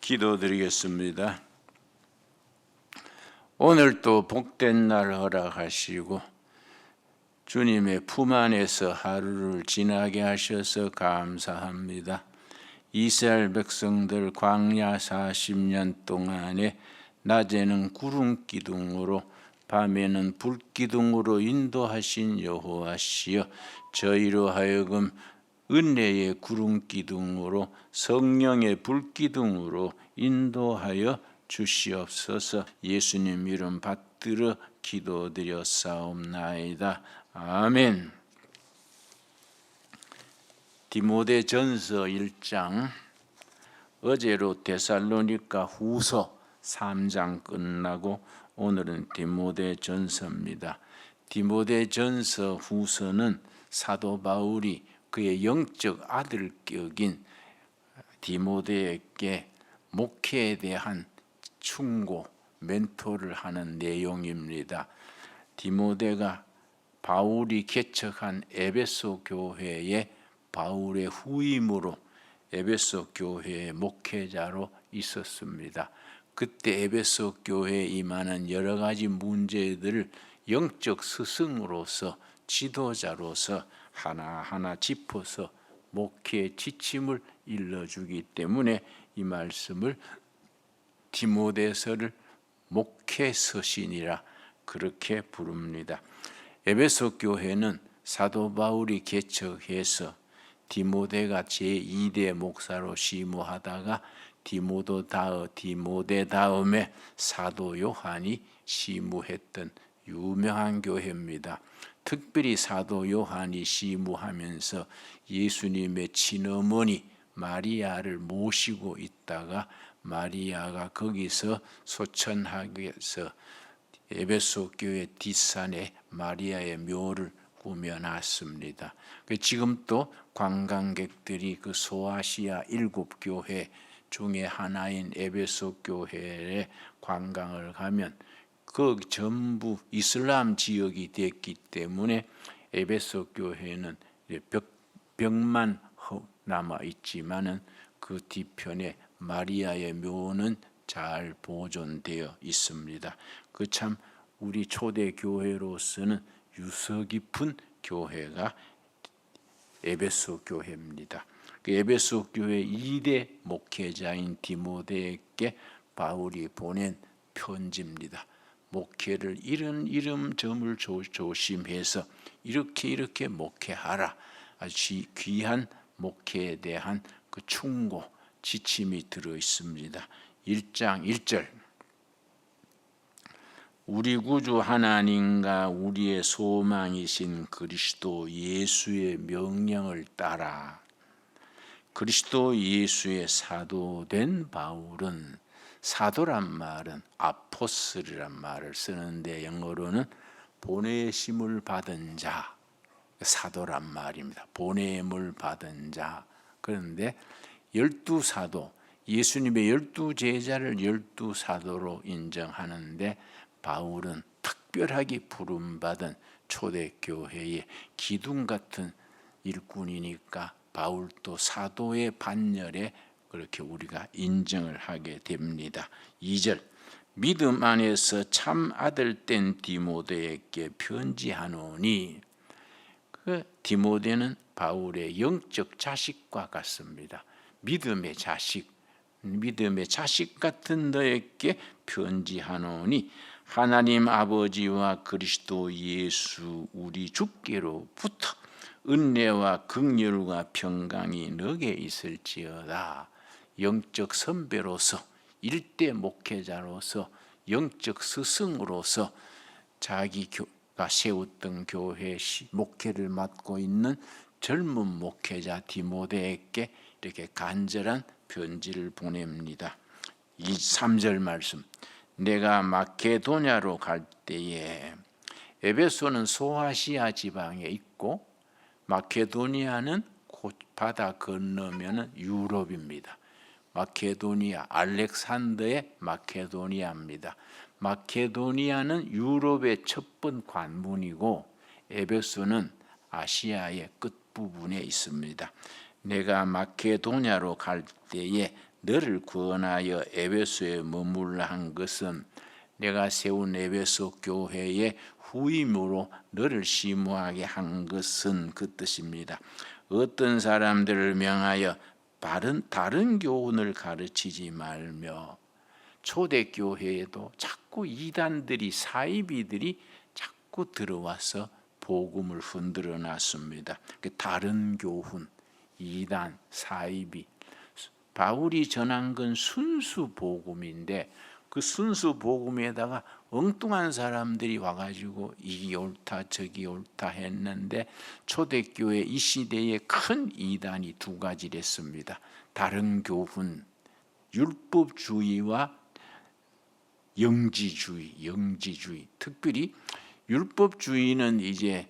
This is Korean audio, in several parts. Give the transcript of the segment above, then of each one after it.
기도드리겠습니다. 오늘 또 복된 날 허락하시고 주님의 품 안에서 하루를 지나게 하셔서 감사합니다. 이스라엘 백성들 광야 40년 동안에 낮에는 구름 기둥으로 밤에는 불 기둥으로 인도하신 여호와시여, 저희로 하여금 은혜의 구름 기둥으로 성령의 불 기둥으로 인도하여 주시옵소서. 예수님 이름 받들어 기도드렸사옵나이다. 아멘. 디모데전서 1장, 어제로 데살로니가 후서 3장 끝나고 오늘은 디모데전서입니다. 디모데전서 후서는 사도 바울이 그의 영적 아들격인 디모데에게 목회에 대한 충고, 멘토를 하는 내용입니다. 디모데가 바울이 개척한 에베소 교회에 바울의 후임으로 에베소 교회의 목회자로 있었습니다. 그때 에베소 교회에 임하는 여러 가지 문제들을 영적 스승으로서, 지도자로서 하나하나 짚어서 목회의 지침을 일러주기 때문에 이 말씀을 디모데서를 목회서신이라 그렇게 부릅니다. 에베소 교회는 사도 바울이 개척해서 디모데가 제2대 목사로 심우하다가 디모데 다음에 사도 요한이 심우했던 유명한 교회입니다. 특별히 사도 요한이 심우하면서 예수님의 친어머니 마리아를 모시고 있다가 마리아가 거기서 소천하게서 에베소 교회 뒷산에 마리아의 묘를 꾸며놨습니다. 지금 또 관광객들이 그 소아시아 7교회 중에 하나인 에베소 교회에 관광을 가면 그 전부 이슬람 지역이 됐기 때문에 에베소 교회는 벽만 남아 있지만은 그 뒤편에 마리아의 묘는 잘 보존되어 있습니다. 그 참 우리 초대 교회로서는 유서 깊은 교회가 에베소 교회입니다. 그 에베소 교회 2대 목회자인 디모데에게 바울이 보낸 편지입니다. 목회를 이런 점을 조심해서 이렇게 목회하라. 아주 귀한 목회에 대한 그 충고, 지침이 들어 있습니다. 1장 1절, 우리 구주 하나님과 우리의 소망이신 그리스도 예수의 명령을 따라. 그리스도 예수의 사도된 바울은, 사도란 말은 아포스리란 말을 쓰는데 영어로는 보내심을 받은 자, 사도란 말입니다. 보냄을 받은 자. 그런데 12사도, 예수님의 12제자를 12사도로 인정하는데 바울은 특별하게 부름받은 초대교회의 기둥 같은 일꾼이니까 바울도 사도의 반열에 그렇게 우리가 인정을 하게 됩니다. 2절, 믿음 안에서 참 아들된 디모데에게 편지하노니. 그 디모데는 바울의 영적 자식과 같습니다. 믿음의 자식 같은 너에게 편지하노니 하나님 아버지와 그리스도 예수 우리 주께로부터 은혜와 긍휼과 평강이 너게 있을지어다. 영적 선배로서, 일대 목회자로서, 영적 스승으로서 자기가 세웠던 교회 목회를 맡고 있는 젊은 목회자 디모데에게 이렇게 간절한 편지를 보냅니다. 3절 말씀, 내가 마케도냐로 갈 때에, 에베소는 소아시아 지방에 있고 마케도니아는 곧 바다 건너면 유럽입니다. 마케도니아, 알렉산더의 마케도니아입니다. 마케도니아는 유럽의 첫 번 관문이고 에베소는 아시아의 끝부분에 있습니다. 내가 마케도냐로 갈 때에 너를 구원하여 에베소에 머물라 한 것은 내가 세운 에베소 교회의 후임으로 너를 심호하게 한 것은 그 뜻입니다. 어떤 사람들을 명하여 다른 교훈을 가르치지 말며, 초대교회에도 자꾸 이단들이, 사이비들이 자꾸 들어와서 복음을 흔들어 놨습니다. 다른 교훈, 이단, 사이비. 바울이 전한 건 순수 복음인데 그 순수 복음에다가 엉뚱한 사람들이 와가지고 이게 옳다 저기 옳다 했는데, 초대교회 이 시대에 큰 이단이 두 가지랬습니다. 다른 교훈, 율법주의와 영지주의. 특별히 율법주의는 이제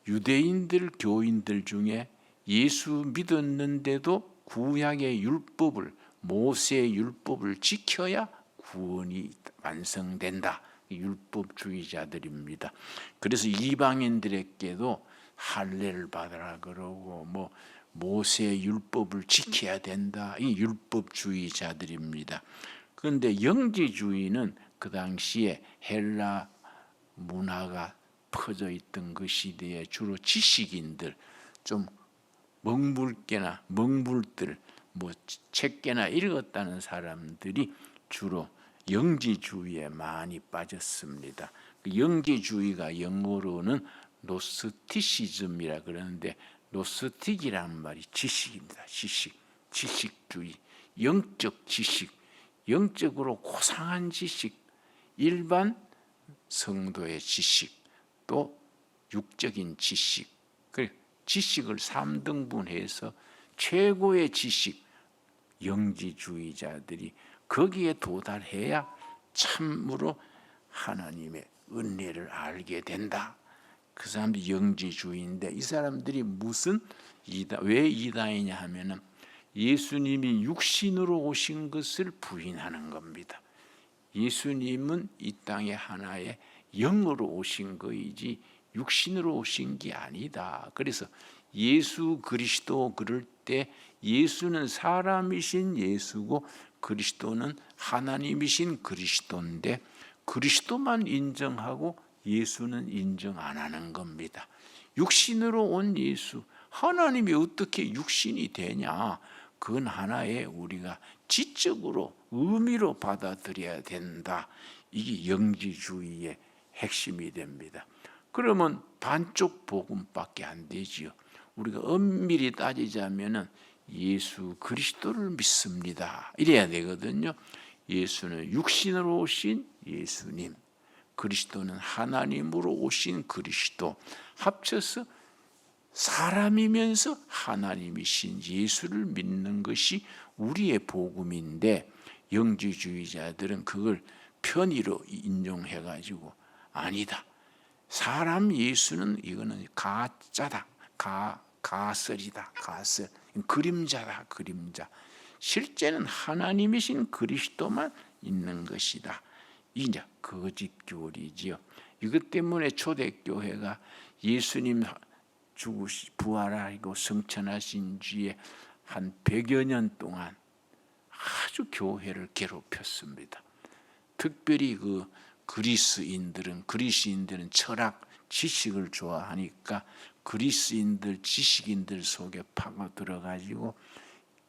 유대인들, 교인들 중에 예수 믿었는데도 구약의 율법을, 모세의 율법을 지켜야 구원이 완성된다. 율법주의자들입니다. 그래서 이방인들에게도 할례를 받으라 그러고 모세의 율법을 지켜야 된다. 이 율법주의자들입니다. 그런데 영지주의는 그 당시에 헬라 문화가 퍼져 있던 그 시대에 주로 지식인들, 좀 멍불들, 책계나 읽었다는 사람들이 주로 영지주의에 많이 빠졌습니다. 그 영지주의가 영어로는 노스티시즘이라 그러는데, 노스틱이라는 말이 지식입니다. 지식주의, 영적 지식, 영적으로 고상한 지식, 일반 성도의 지식, 또 육적인 지식. 지식을 3등분해서 최고의 지식, 영지주의자들이 거기에 도달해야 참으로 하나님의 은혜를 알게 된다. 그 사람들이 영지주의인데, 이 사람들이 왜 이단이냐 하면은 예수님이 육신으로 오신 것을 부인하는 겁니다. 예수님은 이 땅에 하나의 영으로 오신 거이지 육신으로 오신 게 아니다. 그래서 예수 그리스도 그럴 때 예수는 사람이신 예수고 그리스도는 하나님이신 그리스도인데, 그리스도만 인정하고 예수는 인정 안 하는 겁니다. 육신으로 온 예수, 하나님이 어떻게 육신이 되냐? 그건 하나의 우리가 지적으로 의미로 받아들여야 된다. 이게 영지주의의 핵심이 됩니다. 그러면 반쪽 복음밖에 안 되지요. 우리가 엄밀히 따지자면은 예수 그리스도를 믿습니다. 이래야 되거든요. 예수는 육신으로 오신 예수님, 그리스도는 하나님으로 오신 그리스도, 합쳐서 사람이면서 하나님이신 예수를 믿는 것이 우리의 복음인데, 영지주의자들은 그걸 편의로 인용해가지고 아니다, 사람 예수는 이거는 가짜다, 가설이다, 가설, 그림자다, 그림자. 실제는 하나님이신 그리스도만 있는 것이다. 이제 거짓 교리지요. 이것 때문에 초대교회가 예수님 부활하고 성천하신 뒤에 한 100여 년 동안 아주 교회를 괴롭혔습니다. 특별히 그리스인들은 철학, 지식을 좋아하니까 그리스인들, 지식인들 속에 파고들어가지고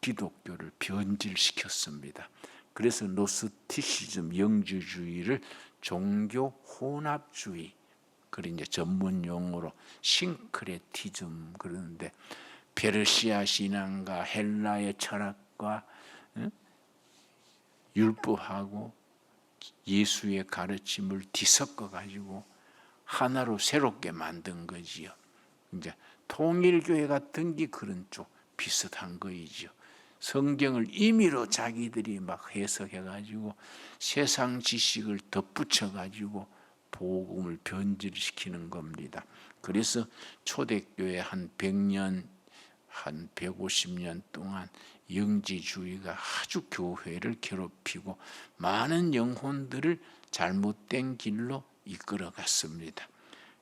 기독교를 변질시켰습니다. 그래서 노스티시즘, 영지주의를 종교 혼합주의, 그리고 이제 전문 용어로 싱크레티즘 그러는데, 페르시아 신앙과 헬라의 철학과 율법하고 예수의 가르침을 뒤섞어 가지고 하나로 새롭게 만든 거지요. 이제 통일교회 같은 게 그런 쪽 비슷한 거이죠. 성경을 임의로 자기들이 막 해석해 가지고 세상 지식을 덧붙여 가지고 복음을 변질시키는 겁니다. 그래서 초대교회 한 100년, 한 150년 동안 영지주의가 아주 교회를 괴롭히고 많은 영혼들을 잘못된 길로 이끌어 갔습니다.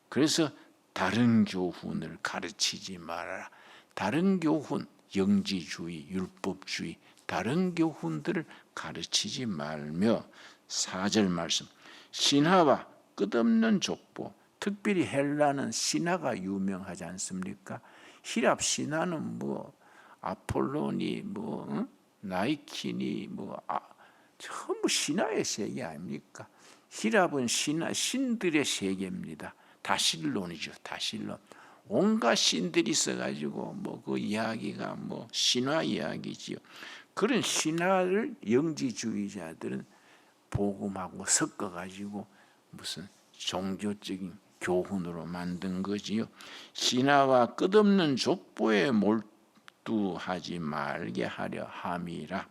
그래서 다른 교훈을 가르치지 말아라. 다른 교훈, 영지주의, 율법주의, 다른 교훈들을 가르치지 말며 4절 말씀 신화와 끝없는 족보, 특별히 헬라는 신화가 유명하지 않습니까? 히랍 신화는 아폴로니 나이키니 전부 신화의 세계 아닙니까? 히랍은 신들의 세계입니다. 다실론이죠. 다실론. 온갖 신들이 있어가지고 그 이야기가 신화 이야기지요. 그런 신화를 영지주의자들은 복음하고 섞어가지고 무슨 종교적인 교훈으로 만든 거지요. 신화와 끝없는 족보에 몰두하지 말게 하려 함이라.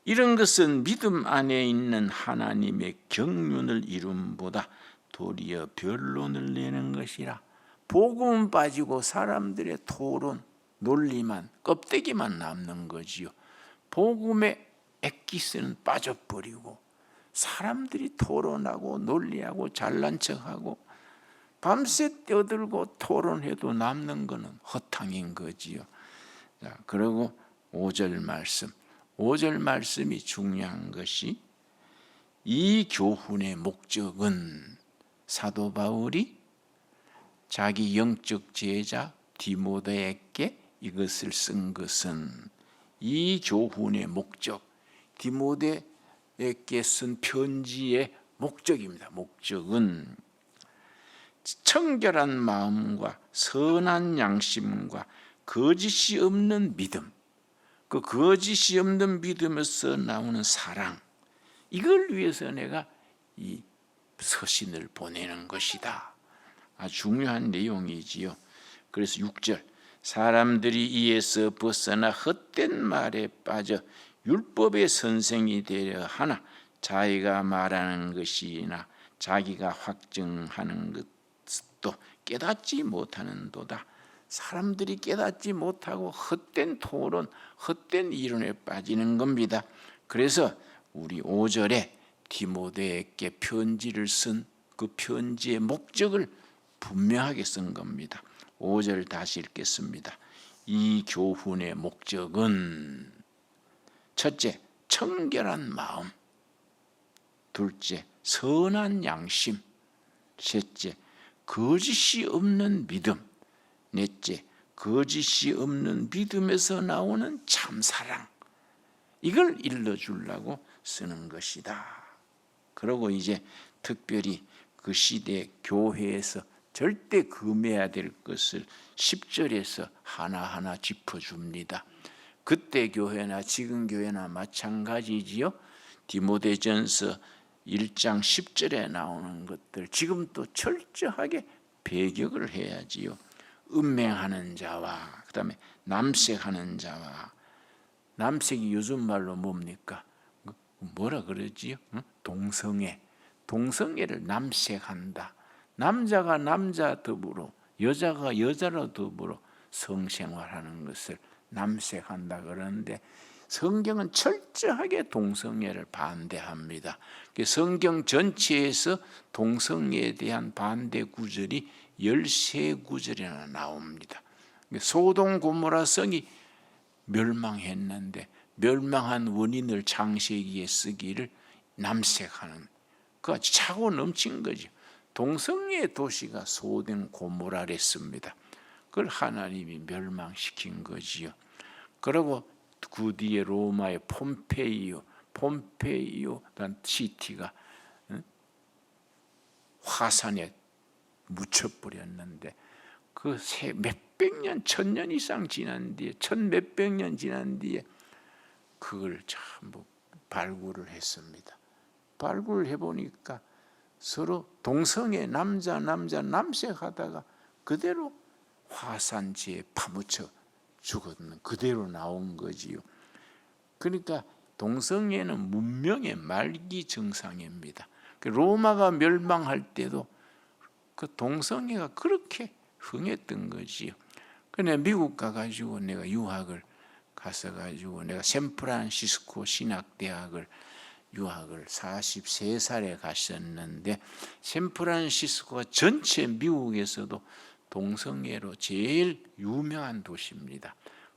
이런 것은 믿음 안에 있는 하나님의 경륜을 이룸보다 도리어 변론을 내는 것이라. 복음은 빠지고 사람들의 토론, 논리만, 껍데기만 남는 거지요. 복음의 엑기스는 빠져버리고 사람들이 토론하고 논리하고 잘난 척하고 밤새 떠들고 토론해도 남는 것은 허탕인 거지요. 자, 그리고 5절 말씀이 중요한 것이 이 교훈의 목적은 사도 바울이 자기 영적 제자 디모데에게 이것을 쓴 것은 이 교훈의 목적, 디모데에게 쓴 편지의 목적입니다. 목적은 청결한 마음과 선한 양심과 거짓이 없는 믿음, 그 거짓이 없는 믿음에서 나오는 사랑, 이걸 위해서 내가 이 서신을 보내는 것이다. 아주 중요한 내용이지요. 그래서 6절 사람들이 이에서 벗어나 헛된 말에 빠져 율법의 선생이 되려 하나 자기가 말하는 것이나 자기가 확증하는 것도 깨닫지 못하는도다. 사람들이 깨닫지 못하고 헛된 토론, 헛된 이론에 빠지는 겁니다. 그래서 우리 5절에 디모데에게 편지를 쓴 그 편지의 목적을 분명하게 쓴 겁니다. 5절 다시 읽겠습니다. 이 교훈의 목적은 첫째, 청결한 마음, 둘째, 선한 양심, 셋째, 거짓이 없는 믿음, 넷째, 거짓이 없는 믿음에서 나오는 참사랑, 이걸 일러주려고 쓰는 것이다. 그리고 이제 특별히 그 시대 교회에서 절대 금해야 될 것을 10절에서 하나하나 짚어줍니다. 그때 교회나 지금 교회나 마찬가지지요. 디모데전서 1장 10절에 나오는 것들 지금 또 철저하게 배격을 해야지요. 음행하는 자와 그다음에 남색하는 자와, 남색이 요즘 말로 뭡니까? 뭐라 그러지요? 동성애를 남색한다. 남자가 남자 더불어 여자가 여자로 더불어 성생활하는 것을 남색한다 그러는데 성경은 철저하게 동성애를 반대합니다. 성경 전체에서 동성애에 대한 반대 구절이 13구절이나 나옵니다. 소돔 고모라 성이 멸망했는데 멸망한 원인을 창세기에 쓰기를 남색하는, 그 아주 차고 넘친 거죠. 동성애의 도시가 소돔 고모라랬습니다. 그걸 하나님이 멸망시킨 거지요. 그리고 그 뒤에 로마의 폼페이오라는 시티가 화산에 묻혀버렸는데 그 몇백 년, 1000년 이상 지난 뒤에, 1000몇백 년 지난 뒤에 그걸 전부 발굴을 했습니다. 발굴을 해보니까 서로 동성애 남자 남색하다가 그대로 화산지에 파묻혀 죽었는 그대로 나온 거지요. 그러니까 동성애는 문명의 말기 증상입니다. 로마가 멸망할 때도 그 동성애가 그렇게 흥했던 거지요. 그래 미국 가가지고 내가 유학을 갔어가지고 내가 샌프란시스코 신학대학을 유학을 43살에 갔었는데 샌프란시스코가 전체 미국에서도 동성애로 제일 유명한 도시입니다.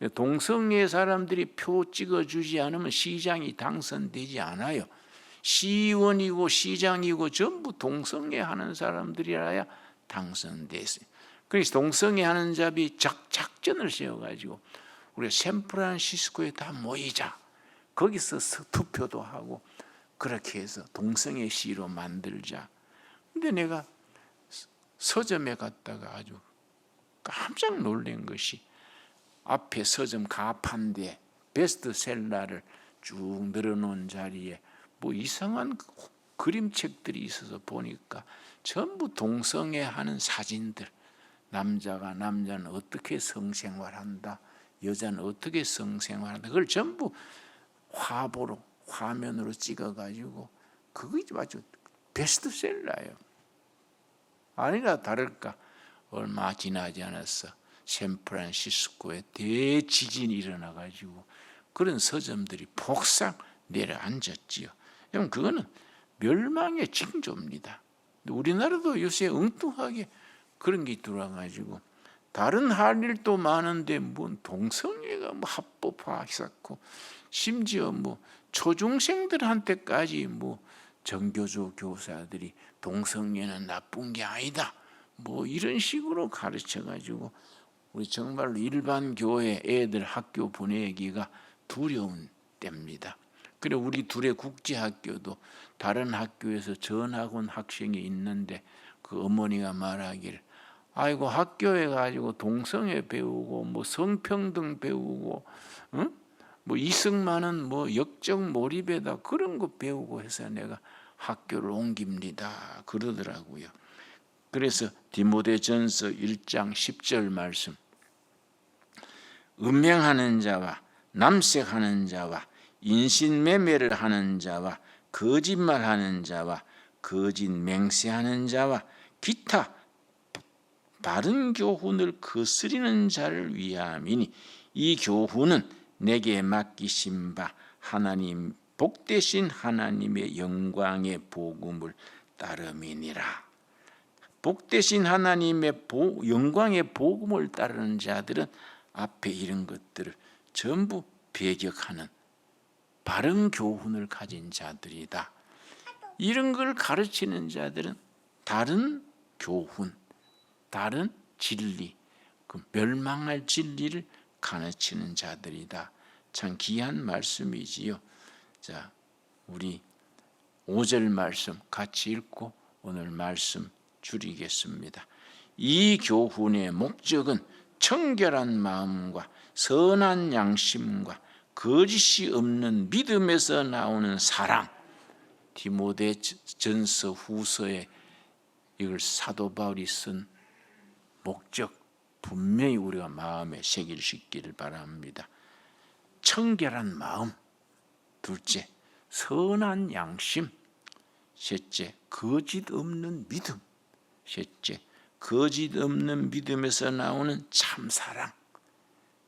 동성애 사람들이 표 찍어주지 않으면 시장이 당선되지 않아요. 시의원이고 시장이고 전부 동성애 하는 사람들이라야 당선됐어요. 그래서 동성애 하는 자비 작전을 세워가지고 우리 샌프란시스코에 다 모이자. 거기서 투표도 하고 그렇게 해서 동성애 시로 만들자. 근데 내가 서점에 갔다가 아주 깜짝 놀란 것이 앞에 서점 가판대 베스트셀러를 쭉 늘어놓은 자리에 뭐 이상한 그림책들이 있어서 보니까 전부 동성애 하는 사진들. 남자는 어떻게 성생활한다, 여자는 어떻게 성생활한다. 그걸 전부 화면으로 찍어가지고 그게 아주 베스트셀러예요. 아니나 다를까 얼마 지나지 않았어 샌프란시스코에 대지진이 일어나가지고 그런 서점들이 폭삭 내려앉았지요. 그럼 그거는 멸망의 징조입니다. 우리나라도 요새 엉뚱하게 그런 게 들어와가지고 다른 할 일도 많은데 뭔 동성애가 뭐 합법화했었고 심지어 뭐 초중생들한테까지 뭐 정교조 교사들이 동성애는 나쁜 게 아니다 뭐 이런 식으로 가르쳐가지고 우리 정말로 일반 교회 애들 학교 보내기가 두려운 때입니다. 그리고 우리 둘의 국제학교도 다른 학교에서 전학온 학생이 있는데 그 어머니가 말하기를 아이고 학교에 가지고 동성애 배우고 뭐 성평등 배우고 뭐 이승만은 뭐 역적 몰입에다 그런 거 배우고 해서 내가 학교를 옮깁니다 그러더라고요. 그래서 디모데전서 1장 10절 말씀 음행하는 자와 남색하는 자와 인신매매를 하는 자와 거짓말하는 자와 거짓 맹세하는 자와 기타 바른 교훈을 거스리는 자를 위함이니 이 교훈은 내게 맡기신 바 하나님 복되신 하나님의 영광의 복음을 따름이니라. 복되신 하나님의 영광의 복음을 따르는 자들은 앞에 이런 것들을 전부 배격하는 바른 교훈을 가진 자들이다. 이런 걸 가르치는 자들은 다른 교훈, 다른 진리, 그 멸망할 진리를 가르치는 자들이다. 참 귀한 말씀이지요. 자, 우리 5절 말씀 같이 읽고 오늘 말씀 줄이겠습니다. 이 교훈의 목적은 청결한 마음과 선한 양심과 거짓이 없는 믿음에서 나오는 사랑. 디모데전서 후서에 이걸 사도 바울이 쓴 목적 분명히 우리가 마음에 새기시기를 바랍니다. 청결한 마음, 둘째 선한 양심, 셋째 거짓 없는 믿음, 셋째 거짓 없는 믿음에서 나오는 참사랑.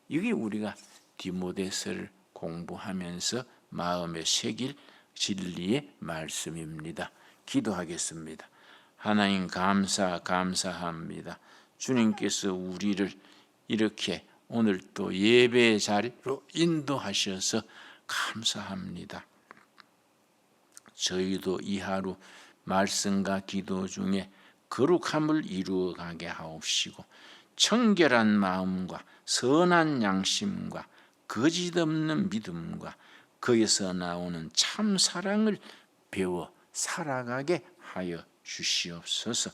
이게 우리가 디모데서를 공부하면서 마음에 새길 진리의 말씀입니다. 기도하겠습니다. 하나님 감사합니다. 주님께서 우리를 이렇게 오늘 또 예배 자리로 인도하셔서 감사합니다. 저희도 이 하루 말씀과 기도 중에 거룩함을 이루어가게 하옵시고 청결한 마음과 선한 양심과 거짓 없는 믿음과 거기서 나오는 참 사랑을 배워 살아가게 하여 주시옵소서.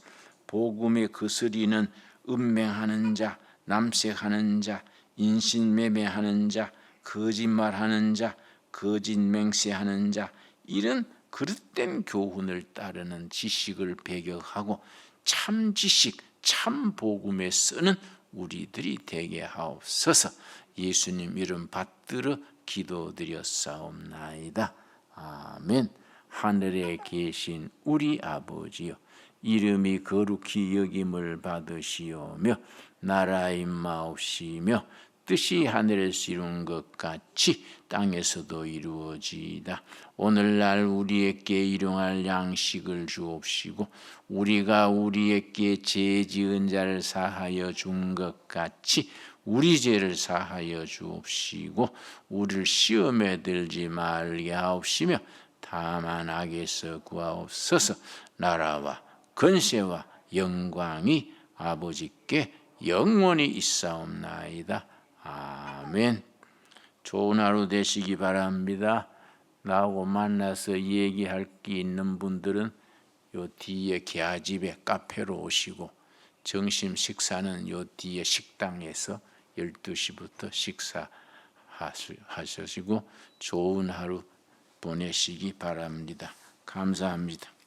복음에 거스리는 음행하는 자, 남색하는 자, 인신매매하는 자, 거짓말하는 자, 거짓 맹세하는 자, 이런 그릇된 교훈을 따르는 지식을 배격하고 참 지식, 참 복음에 쓰는 우리들이 되게 하옵소서. 예수님 이름 받들어 기도드렸사옵나이다. 아멘. 하늘에 계신 우리 아버지여, 이름이 거룩히 여김을 받으시오며 나라 임하옵시며 뜻이 하늘에서 이룬 것 같이 땅에서도 이루어지이다. 오늘날 우리에게 일용할 양식을 주옵시고 우리가 우리에게 죄 지은 자를 사하여 준 것 같이 우리 죄를 사하여 주옵시고 우리를 시험에 들지 말게 하옵시며 다만 악에서 구하옵소서. 나라와 권세와 영광이 아버지께 영원히 있사옵나이다. 아멘. 좋은 하루 되시기 바랍니다. 나하고 만나서 얘기할 게 있는 분들은 요 뒤에 계집에 카페로 오시고 점심 식사는 요 뒤에 식당에서 12시부터 식사하시고 좋은 하루 보내시기 바랍니다. 감사합니다.